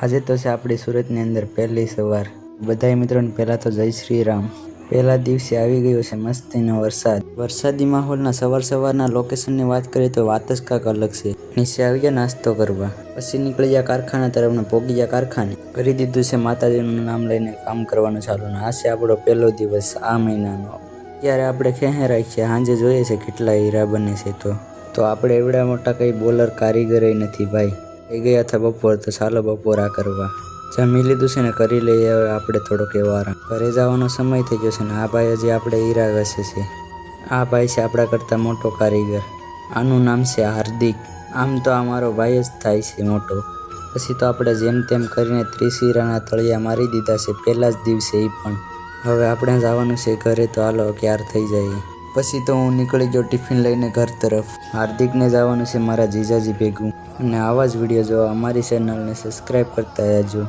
આજે તો છે આપણી સુરતની અંદર પહેલી સવાર। બધાય મિત્રોને પહેલાં તો જય શ્રી રામ। પહેલા દિવસે આવી ગયો છે મસ્તીનો વરસાદ। વરસાદી માહોલના સવારના લોકેશનની વાત કરીએ તો વાત જ કાંક અલગ છે। નીચે આવી ગયા નાસ્તો કરવા, પછી નીકળી ગયા કારખાના તરફ ને પહોંચી ગયા કારખાને। કરી દીધું છે માતાજીનું નામ લઈને કામ કરવાનું ચાલુ ને આ છે આપણો પહેલો દિવસ આ મહિનાનો। ત્યારે આપણે ખેહે રાખીએ, સાંજે જોઈએ છે કેટલા હીરા બને છે। તો આપણે એવડા મોટા કંઈ બોલર કારીગર નથી ભાઈ। થઈ ગયા હતા બપોર, તો ચાલો બપોરા કરવા। જમી લીધું છે ને કરી લઈએ હવે આપણે થોડોક એવો આરામ। ઘરે જવાનો સમય થઈ ગયો છે ને આ ભાઈ હજી આપણે હીરા ઘસે છે। આ ભાઈ છે આપણા કરતાં મોટો કારીગર, આનું નામ છે હાર્દિક। આમ તો આ મારો ભાઈ જ થાય છે મોટો। પછી તો આપણે જેમ તેમ કરીને 30 હીરાના તળિયા મારી દીધા છે પહેલા જ દિવસે એ પણ। હવે આપણે જવાનું છે ઘરે, તો હાલો ક્યાર થઈ જાય। પછી તો હું નીકળી ગયો ટિફિન લઈને ઘર તરફ। હાર્દિકને જવાનું છે મારા જીજાજી ભેગું। અને આવા જ વિડીયો જોવા અમારી ચેનલને સબસ્ક્રાઈબ કરતા રહેજો।